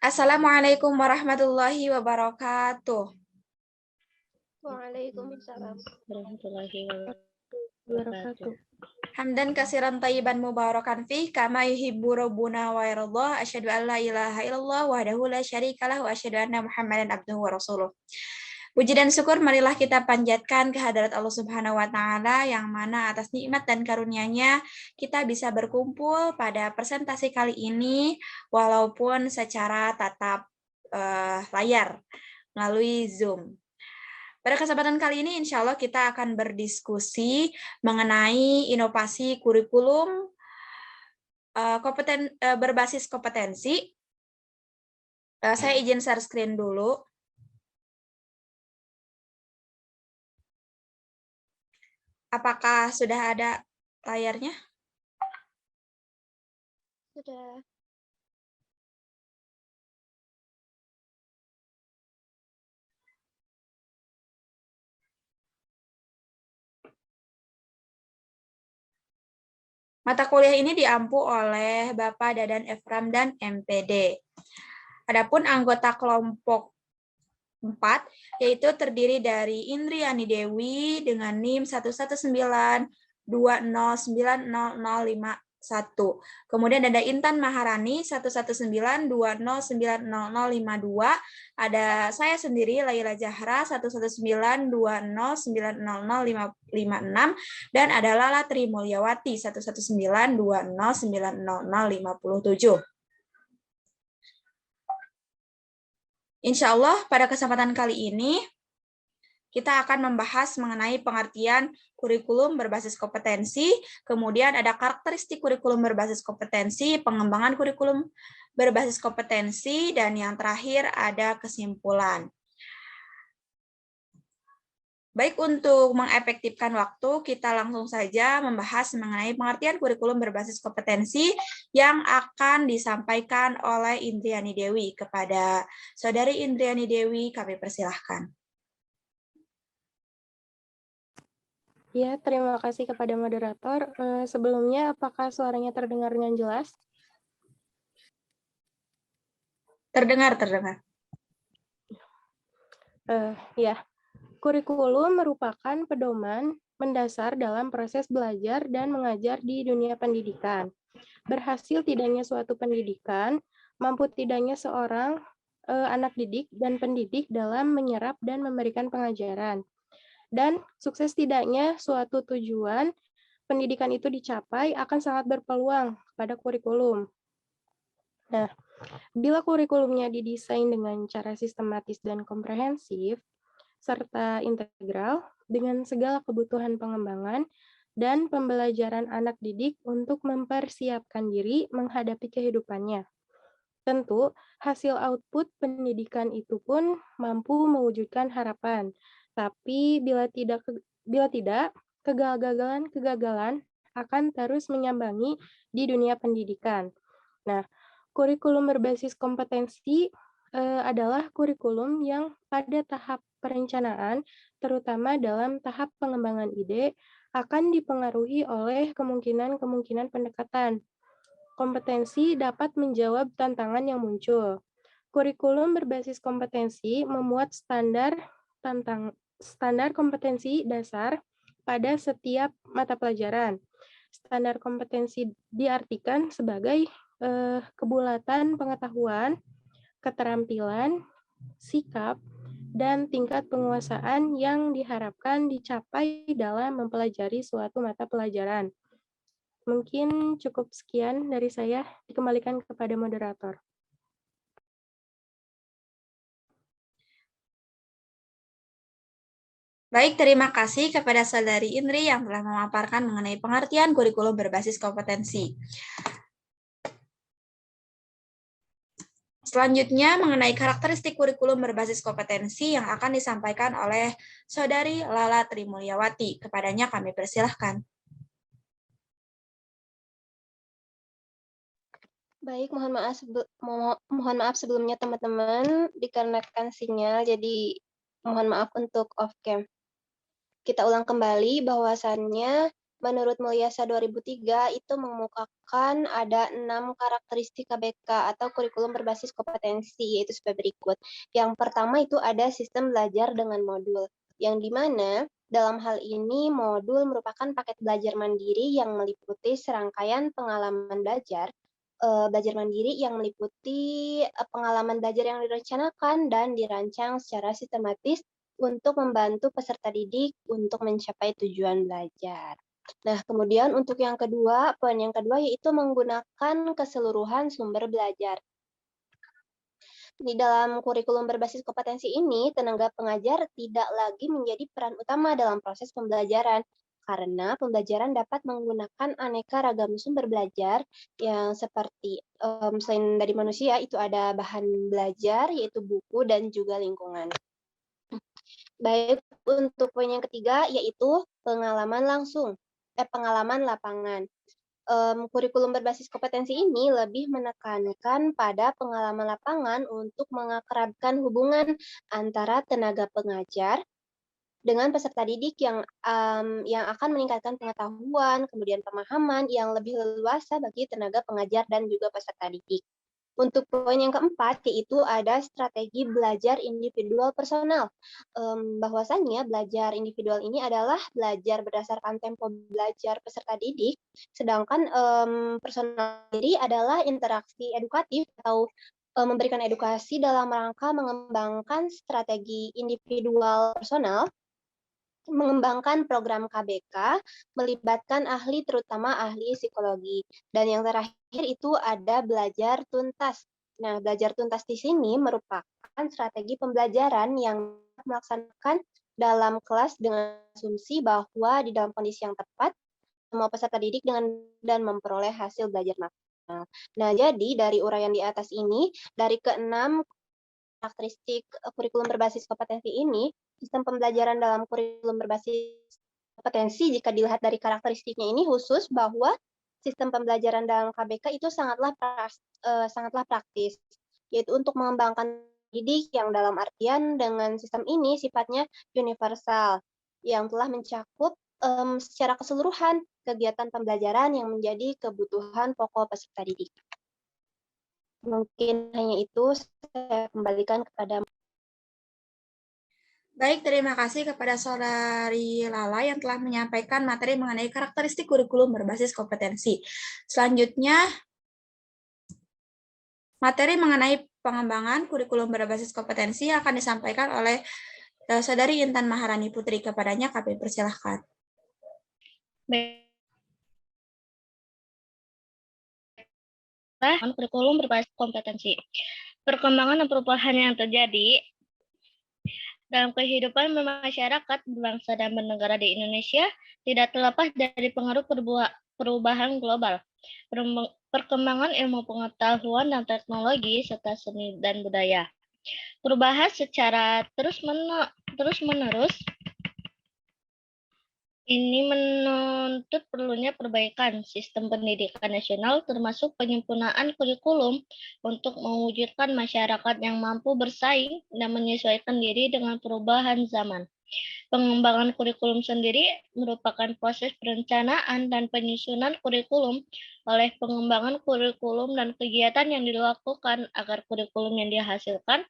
Assalamualaikum warahmatullahi wabarakatuh. Waalaikumsalam warahmatullahi wabarakatuh. Hamdan katsiran thayyiban mubarakan fih kama yuhibbu rabbuna wa yardah. Asyhadu an la ilaha illallah wahdahu la syarikalah wa asyhadu anna Muhammadan abduhu wa rasuluh. Puji dan syukur marilah kita panjatkan kehadirat Allah Subhanahu wa taala yang mana atas nikmat dan karunia-Nya kita bisa berkumpul pada presentasi kali ini walaupun secara tatap layar melalui Zoom. Pada kesempatan kali ini, insya Allah kita akan berdiskusi mengenai inovasi kurikulum berbasis kompetensi. Saya izin share screen dulu. Apakah sudah ada layarnya? Sudah. Mata kuliah ini diampu oleh Bapak Dadan Efram dan MPD. Adapun anggota kelompok 4, yaitu terdiri dari Indriani Dewi dengan NIM 119209051. Kemudian ada Intan Maharani 119209052. Ada saya sendiri Laila Zahra 119209056 dan ada Lala Trimulyawati 119209057. Insya Allah pada kesempatan kali ini kita akan membahas mengenai pengertian kurikulum berbasis kompetensi, kemudian ada karakteristik kurikulum berbasis kompetensi, pengembangan kurikulum berbasis kompetensi, dan yang terakhir ada kesimpulan. Baik, untuk mengefektifkan waktu, kita langsung saja membahas mengenai pengertian kurikulum berbasis kompetensi yang akan disampaikan oleh Indriani Dewi. Kepada Saudari Indriani Dewi, kami persilahkan. Ya, terima kasih kepada moderator. Sebelumnya, apakah suaranya terdengar dengan jelas? Terdengar. Ya, kurikulum merupakan pedoman mendasar dalam proses belajar dan mengajar di dunia pendidikan. Berhasil tidaknya suatu pendidikan, mampu tidaknya seorang anak didik dan pendidik dalam menyerap dan memberikan pengajaran. Dan sukses tidaknya suatu tujuan pendidikan itu dicapai akan sangat berpeluang pada kurikulum. Nah, bila kurikulumnya didesain dengan cara sistematis dan komprehensif, serta integral dengan segala kebutuhan pengembangan dan pembelajaran anak didik untuk mempersiapkan diri menghadapi kehidupannya. Tentu, hasil output pendidikan itu pun mampu mewujudkan harapan. Tapi bila tidak, kegagalan akan terus menyambangi di dunia pendidikan. Nah, kurikulum berbasis kompetensi adalah kurikulum yang pada tahap perencanaan, terutama dalam tahap pengembangan ide, akan dipengaruhi oleh kemungkinan-kemungkinan pendekatan. Kompetensi dapat menjawab tantangan yang muncul. Kurikulum berbasis kompetensi memuat standar kompetensi dasar pada setiap mata pelajaran. Standar kompetensi diartikan sebagai kebulatan pengetahuan, keterampilan, sikap, dan tingkat penguasaan yang diharapkan dicapai dalam mempelajari suatu mata pelajaran. Mungkin cukup sekian dari saya, dikembalikan kepada moderator. Baik, terima kasih kepada Saudari Indri yang telah memaparkan mengenai pengertian kurikulum berbasis kompetensi. Selanjutnya, mengenai karakteristik kurikulum berbasis kompetensi yang akan disampaikan oleh Saudari Lala Trimulyawati. Kepadanya kami persilahkan. Baik, mohon maaf sebelumnya teman-teman, dikarenakan sinyal, jadi mohon maaf untuk off cam. Kita ulang kembali bahwasannya menurut Mulyasa 2003 itu mengemukakan ada 6 karakteristik KBK atau kurikulum berbasis kompetensi, yaitu sebagai berikut. Yang pertama itu ada sistem belajar dengan modul, yang dimana dalam hal ini modul merupakan paket belajar mandiri yang meliputi serangkaian pengalaman belajar mandiri yang meliputi pengalaman belajar yang direncanakan dan dirancang secara sistematis untuk membantu peserta didik untuk mencapai tujuan belajar. Nah, kemudian untuk yang kedua, poin yang kedua yaitu menggunakan keseluruhan sumber belajar. Di dalam kurikulum berbasis kompetensi ini, tenaga pengajar tidak lagi menjadi peran utama dalam proses pembelajaran, karena pembelajaran dapat menggunakan aneka ragam sumber belajar yang seperti selain dari manusia, itu ada bahan belajar, yaitu buku dan juga lingkungan. Baik, untuk poin yang ketiga, yaitu pengalaman lapangan. Kurikulum berbasis kompetensi ini lebih menekankan pada pengalaman lapangan untuk mengakrabkan hubungan antara tenaga pengajar dengan peserta didik yang akan meningkatkan pengetahuan, kemudian pemahaman yang lebih leluasa bagi tenaga pengajar dan juga peserta didik. Untuk poin yang keempat, yaitu ada strategi belajar individual personal. Bahwasannya belajar individual ini adalah belajar berdasarkan tempo belajar peserta didik, sedangkan personal sendiri adalah interaksi edukatif atau memberikan edukasi dalam rangka mengembangkan strategi individual personal, mengembangkan program KBK, melibatkan ahli, terutama ahli psikologi. Dan yang terakhir itu ada belajar tuntas. Nah, belajar tuntas di sini merupakan strategi pembelajaran yang melaksanakan dalam kelas dengan asumsi bahwa di dalam kondisi yang tepat, semua peserta didik dan memperoleh hasil belajar maksimal. Nah, jadi dari uraian di atas ini, dari keenam karakteristik kurikulum berbasis kompetensi ini, sistem pembelajaran dalam kurikulum berbasis kompetensi jika dilihat dari karakteristiknya ini khusus bahwa sistem pembelajaran dalam KBK itu sangatlah praktis, yaitu untuk mengembangkan didik yang dalam artian dengan sistem ini sifatnya universal, yang telah mencakup secara keseluruhan kegiatan pembelajaran yang menjadi kebutuhan pokok peserta didik. Mungkin hanya itu, saya kembalikan kepada. Baik, terima kasih kepada Saudari Lala yang telah menyampaikan materi mengenai karakteristik kurikulum berbasis kompetensi. Selanjutnya, materi mengenai pengembangan kurikulum berbasis kompetensi akan disampaikan oleh Saudari Intan Maharani Putri. Kepadanya kami persilahkan. Kurikulum berbasis kompetensi. Perkembangan dan perubahan yang terjadi dalam kehidupan masyarakat, bangsa, dan bernegara di Indonesia tidak terlepas dari pengaruh perubahan global, perkembangan ilmu pengetahuan dan teknologi, serta seni dan budaya. Perubahan secara terus-menerus ini menuntut perlunya perbaikan sistem pendidikan nasional, termasuk penyempurnaan kurikulum untuk mewujudkan masyarakat yang mampu bersaing dan menyesuaikan diri dengan perubahan zaman. Pengembangan kurikulum sendiri merupakan proses perencanaan dan penyusunan kurikulum oleh pengembangan kurikulum dan kegiatan yang dilakukan agar kurikulum yang dihasilkan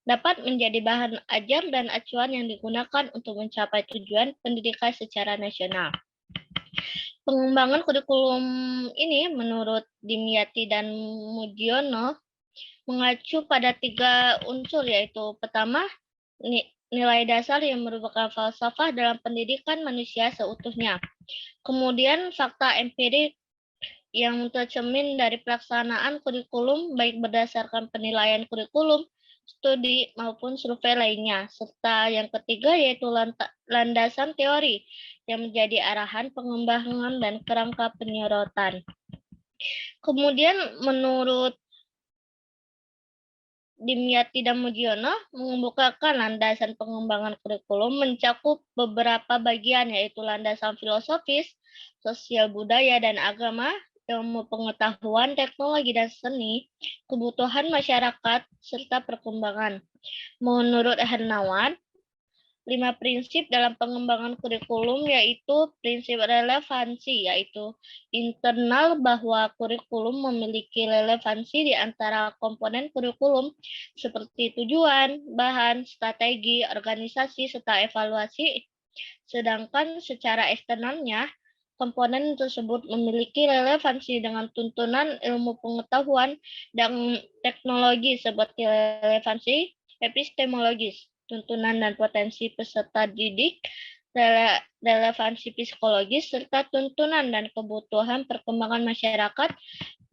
dapat menjadi bahan ajar dan acuan yang digunakan untuk mencapai tujuan pendidikan secara nasional. Pengembangan kurikulum ini menurut Dimyati dan Mujiono mengacu pada 3 unsur, yaitu pertama, nilai dasar yang merupakan falsafah dalam pendidikan manusia seutuhnya. Kemudian fakta empirik yang tercermin dari pelaksanaan kurikulum baik berdasarkan penilaian kurikulum, studi maupun survei lainnya. Serta yang ketiga yaitu landasan teori yang menjadi arahan pengembangan dan kerangka penyorotan. Kemudian menurut Dimyati dan Mujiono mengemukakan landasan pengembangan kurikulum mencakup beberapa bagian, yaitu landasan filosofis, sosial budaya dan agama, ilmu pengetahuan, teknologi dan seni, kebutuhan masyarakat, serta perkembangan. Menurut Hernawan, 5 prinsip dalam pengembangan kurikulum, yaitu prinsip relevansi, yaitu internal bahwa kurikulum memiliki relevansi di antara komponen kurikulum seperti tujuan, bahan, strategi, organisasi, serta evaluasi. Sedangkan secara eksternalnya, komponen tersebut memiliki relevansi dengan tuntunan ilmu pengetahuan dan teknologi seperti relevansi epistemologis, tuntunan dan potensi peserta didik, relevansi psikologis, serta tuntunan dan kebutuhan perkembangan masyarakat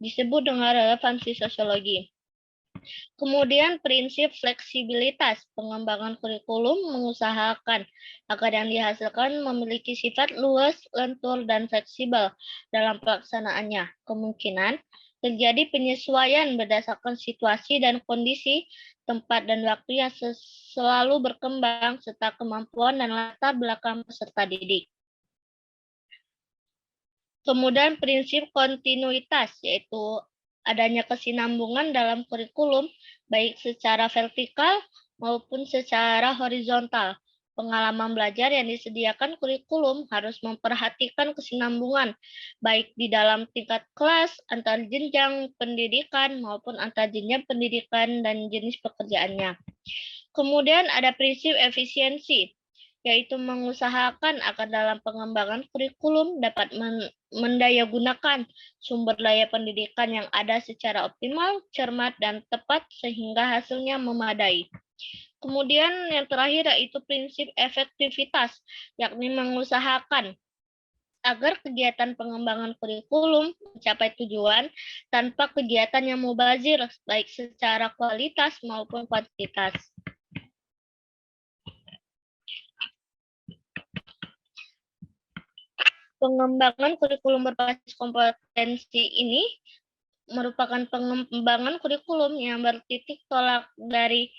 disebut dengan relevansi sosiologi. Kemudian prinsip fleksibilitas pengembangan kurikulum mengusahakan agar yang dihasilkan memiliki sifat luas, lentur, dan fleksibel dalam pelaksanaannya. Kemungkinan terjadi penyesuaian berdasarkan situasi dan kondisi, tempat dan waktu yang selalu berkembang, serta kemampuan dan latar belakang peserta didik. Kemudian prinsip kontinuitas, yaitu adanya kesinambungan dalam kurikulum, baik secara vertikal maupun secara horizontal. Pengalaman belajar yang disediakan kurikulum harus memperhatikan kesinambungan, baik di dalam tingkat kelas, antar jenjang pendidikan, maupun antar jenjang pendidikan dan jenis pekerjaannya. Kemudian ada prinsip efisiensi, yaitu mengusahakan agar dalam pengembangan kurikulum dapat mendayagunakan sumber daya pendidikan yang ada secara optimal, cermat, dan tepat sehingga hasilnya memadai. Kemudian yang terakhir yaitu prinsip efektivitas, yakni mengusahakan agar kegiatan pengembangan kurikulum mencapai tujuan tanpa kegiatan yang mubazir, baik secara kualitas maupun kuantitas. Pengembangan kurikulum berbasis kompetensi ini merupakan pengembangan kurikulum yang bertitik tolak dari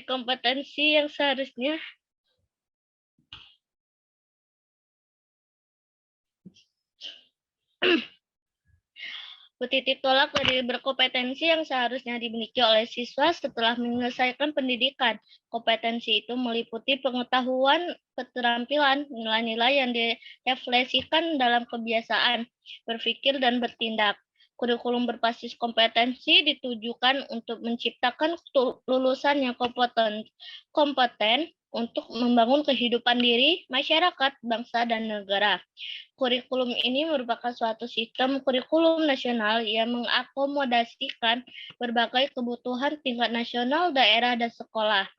kompetensi yang seharusnya bertitik tolak dari berkompetensi yang seharusnya dimiliki oleh siswa setelah menyelesaikan pendidikan. Kompetensi itu meliputi pengetahuan, keterampilan, nilai-nilai yang direfleksikan dalam kebiasaan berpikir dan bertindak. Kurikulum berbasis kompetensi ditujukan untuk menciptakan lulusan yang kompeten untuk membangun kehidupan diri, masyarakat, bangsa, dan negara. Kurikulum ini merupakan suatu sistem kurikulum nasional yang mengakomodasikan berbagai kebutuhan tingkat nasional, daerah, dan sekolah,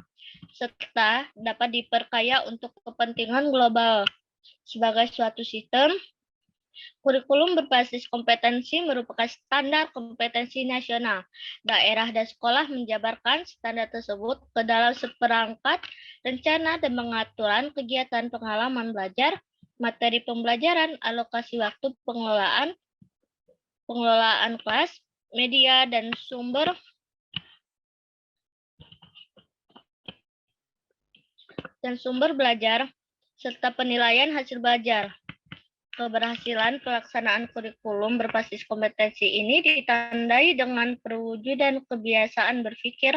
serta dapat diperkaya untuk kepentingan global. Sebagai suatu sistem, kurikulum berbasis kompetensi merupakan standar kompetensi nasional. Daerah dan sekolah menjabarkan standar tersebut ke dalam seperangkat rencana dan pengaturan kegiatan pengalaman belajar, materi pembelajaran, alokasi waktu pengelolaan kelas, media dan sumber belajar, serta penilaian hasil belajar. Keberhasilan pelaksanaan kurikulum berbasis kompetensi ini ditandai dengan perwujudan kebiasaan berpikir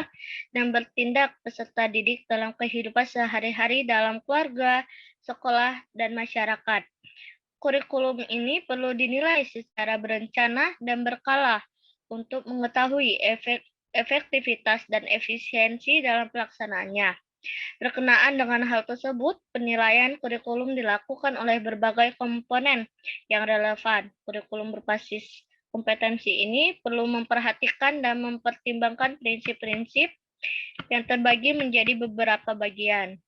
dan bertindak peserta didik dalam kehidupan sehari-hari dalam keluarga, sekolah, dan masyarakat. Kurikulum ini perlu dinilai secara berencana dan berkala untuk mengetahui efektivitas dan efisiensi dalam pelaksanaannya. Berkenaan dengan hal tersebut, penilaian kurikulum dilakukan oleh berbagai komponen yang relevan. Kurikulum berbasis kompetensi ini perlu memperhatikan dan mempertimbangkan prinsip-prinsip yang terbagi menjadi beberapa bagian,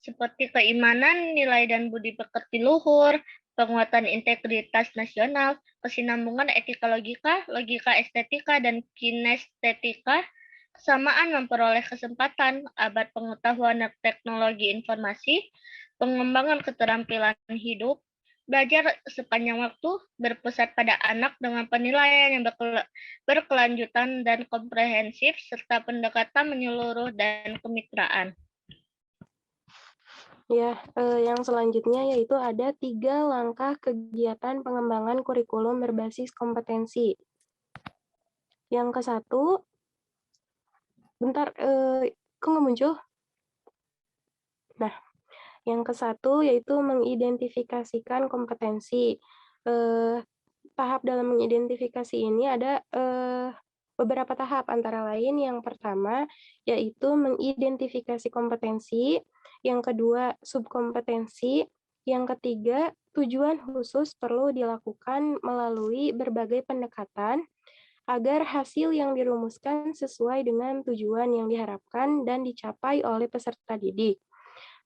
seperti keimanan, nilai dan budi pekerti luhur, penguatan integritas nasional, kesinambungan etika logika, logika estetika, dan kinestetika, kesamaan memperoleh kesempatan, abad pengetahuan dan teknologi informasi, pengembangan keterampilan hidup, belajar sepanjang waktu, berpusat pada anak dengan penilaian yang berkelanjutan dan komprehensif, serta pendekatan menyeluruh dan kemitraan. Ya, yang selanjutnya yaitu ada 3 langkah kegiatan pengembangan kurikulum berbasis kompetensi. Yang ke-1, bentar, kok nggak muncul? Nah, yang ke-1 yaitu mengidentifikasikan kompetensi. Tahap dalam mengidentifikasi ini ada beberapa tahap, antara lain yang pertama yaitu mengidentifikasi kompetensi, yang kedua subkompetensi, yang ketiga tujuan khusus perlu dilakukan melalui berbagai pendekatan agar hasil yang dirumuskan sesuai dengan tujuan yang diharapkan dan dicapai oleh peserta didik.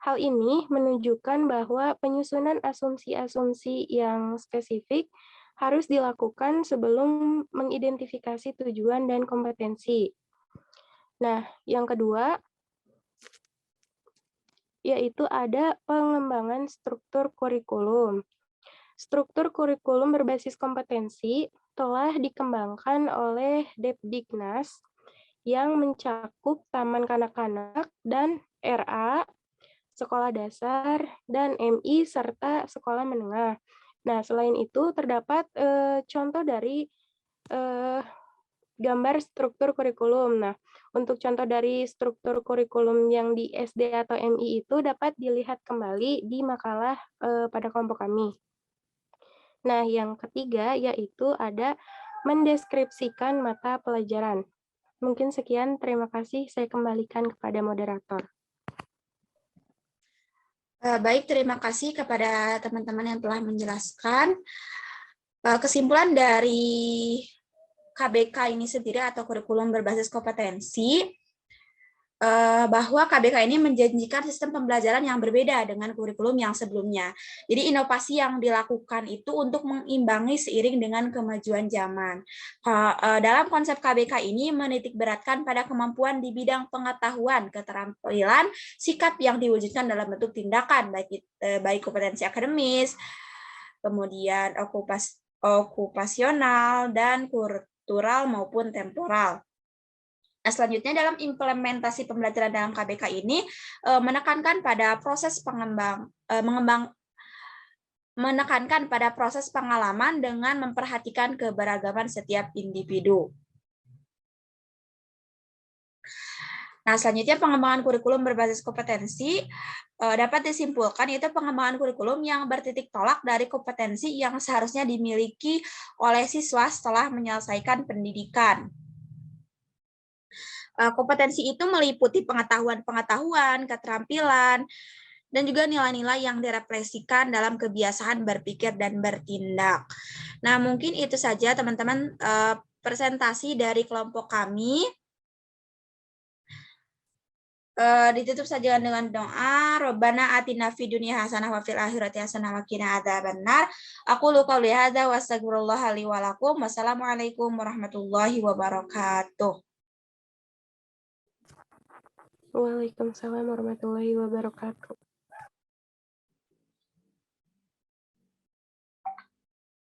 Hal ini menunjukkan bahwa penyusunan asumsi-asumsi yang spesifik harus dilakukan sebelum mengidentifikasi tujuan dan kompetensi. Nah, yang kedua, yaitu ada pengembangan struktur kurikulum. Struktur kurikulum berbasis kompetensi telah dikembangkan oleh Depdiknas yang mencakup taman kanak-kanak dan RA, sekolah dasar, dan MI, serta sekolah menengah. Nah, selain itu terdapat contoh dari gambar struktur kurikulum. Nah, untuk contoh dari struktur kurikulum yang di SD atau MI itu dapat dilihat kembali di makalah pada kelompok kami. Nah, yang ketiga yaitu ada mendeskripsikan mata pelajaran. Mungkin sekian, terima kasih. Saya kembalikan kepada moderator. Baik, terima kasih kepada teman-teman yang telah menjelaskan. Kesimpulan dari KBK ini sendiri atau kurikulum berbasis kompetensi, bahwa KBK ini menjanjikan sistem pembelajaran yang berbeda dengan kurikulum yang sebelumnya. Jadi inovasi yang dilakukan itu untuk mengimbangi seiring dengan kemajuan zaman. Dalam konsep KBK ini menitikberatkan pada kemampuan di bidang pengetahuan, keterampilan, sikap yang diwujudkan dalam bentuk tindakan, baik kompetensi akademis, kemudian okupasional, dan kultural maupun temporal. Nah, selanjutnya dalam implementasi pembelajaran dalam KBK ini menekankan pada proses menekankan pada proses pengalaman dengan memperhatikan keberagaman setiap individu. Nah, selanjutnya pengembangan kurikulum berbasis kompetensi dapat disimpulkan itu pengembangan kurikulum yang bertitik tolak dari kompetensi yang seharusnya dimiliki oleh siswa setelah menyelesaikan pendidikan. Kompetensi itu meliputi pengetahuan, keterampilan, dan juga nilai-nilai yang direfleksikan dalam kebiasaan berpikir dan bertindak. Nah, mungkin itu saja teman-teman presentasi dari kelompok kami. Ditutup saja dengan doa. Rabbana atina fid dunya hasanah wa fil akhirati hasanah wa qina adzabannar. Aqulu qouli hadza wa astaghfirullaha li wa lakum. Wassalamualaikum warahmatullahi wabarakatuh. Waalaikumsalam warahmatullahi wabarakatuh.